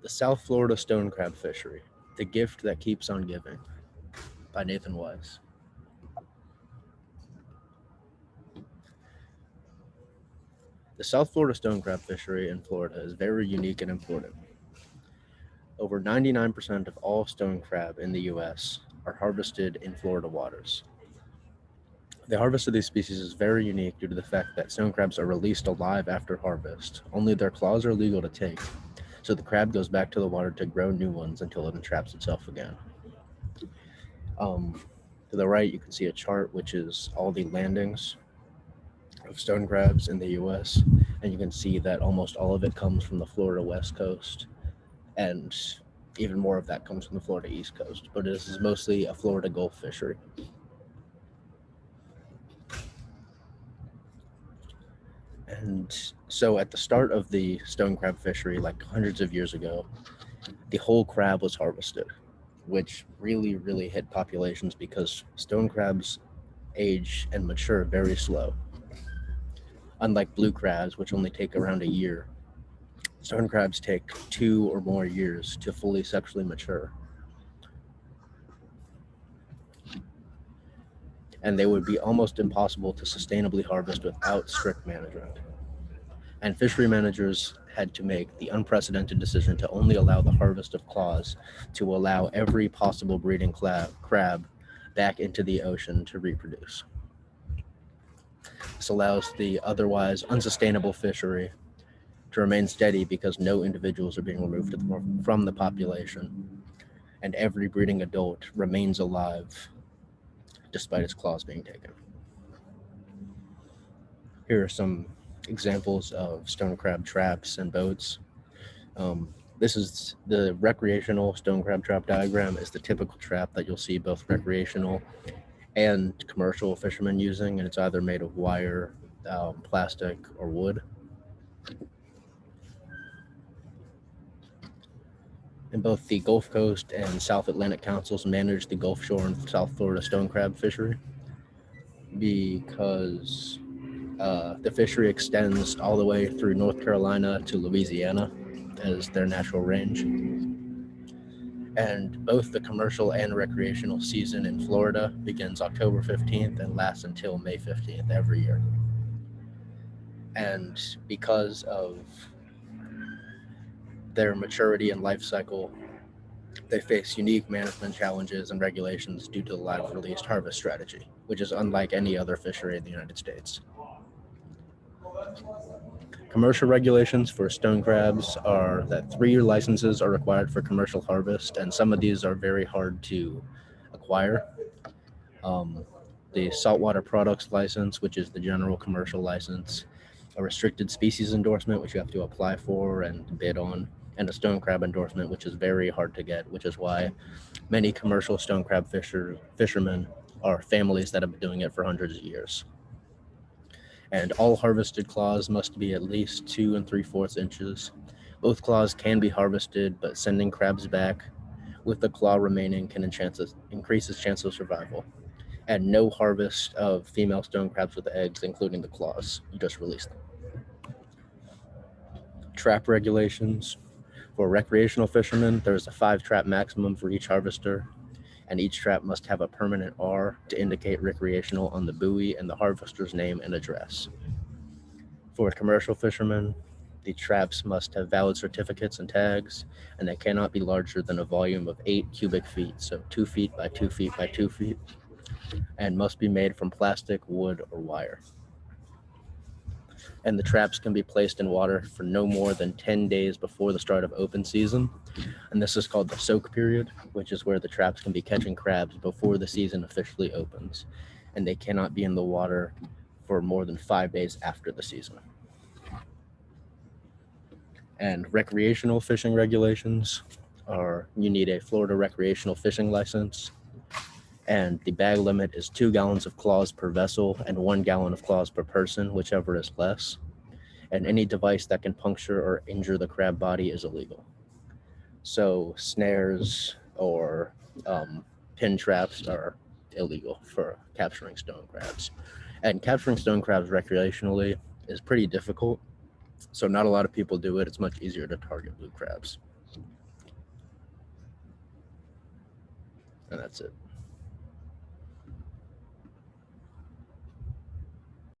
The South Florida Stone Crab Fishery, The Gift That Keeps on Giving by Nathan Wise. The South Florida stone crab fishery in Florida is very unique and important. Over 99% of all stone crab in the U.S. are harvested in Florida waters. The harvest of these species is very unique due to the fact that stone crabs are released alive after harvest. Only their claws are legal to take, so the crab goes back to the water to grow new ones until it entraps itself again. To the right, you can see a chart which is all the landings of stone crabs in the U.S., and you can see that almost all of it comes from the Florida West Coast, and even more of that comes from the Florida East Coast. But this is mostly a Florida Gulf fishery. And so at the start of the stone crab fishery, like hundreds of years ago, the whole crab was harvested, which really hit populations because stone crabs age and mature very slow. Unlike blue crabs, which only take around a year, stone crabs take 2 or more years to fully sexually mature. And they would be almost impossible to sustainably harvest without strict management. And fishery managers had to make the unprecedented decision to only allow the harvest of claws to allow every possible breeding crab back into the ocean to reproduce. This allows the otherwise unsustainable fishery to remain steady because no individuals are being removed from the population, and every breeding adult remains alive despite its claws being taken. Here are some examples of stone crab traps and boats. This is the recreational stone crab trap diagram is the typical trap that you'll see both recreational and commercial fishermen using, and it's either made of wire, plastic, or wood. And both the Gulf Coast and South Atlantic Councils manage the Gulf Shore and South Florida stone crab fishery because the fishery extends all the way through North Carolina to Louisiana as their natural range. And both the commercial and recreational season in Florida begins October 15th and lasts until May 15th every year. And because of their maturity and life cycle, they face unique management challenges and regulations due to the live released harvest strategy, which is unlike any other fishery in the United States. Commercial regulations for stone crabs are that 3-year licenses are required for commercial harvest, and some of these are very hard to acquire. The saltwater products license, which is the general commercial license, a restricted species endorsement, which you have to apply for and bid on, and a stone crab endorsement, which is very hard to get, which is why many commercial stone crab fishermen are families that have been doing it for hundreds of years. And all harvested claws must be at least 2 3/4 inches. Both claws can be harvested, but sending crabs back with the claw remaining can increase its chance of survival. And no harvest of female stone crabs with eggs, including the claws. You just release them. Trap regulations. For recreational fishermen, there's a 5-trap maximum for each harvester, and each trap must have a permanent R to indicate recreational on the buoy and the harvester's name and address. For commercial fishermen, the traps must have valid certificates and tags, and they cannot be larger than a volume of 8 cubic feet, so 2 feet by 2 feet by 2 feet, and must be made from plastic, wood, or wire. And the traps can be placed in water for no more than 10 days before the start of open season. And this is called the soak period, which is where the traps can be catching crabs before the season officially opens. And they cannot be in the water for more than 5 days after the season. And recreational fishing regulations are you need a Florida recreational fishing license, and the bag limit is 2 gallons of claws per vessel and 1 gallon of claws per person, whichever is less. And any device that can puncture or injure the crab body is illegal. So snares or pin traps are illegal for capturing stone crabs. And capturing stone crabs recreationally is pretty difficult, so not a lot of people do it. It's much easier to target blue crabs. And that's it.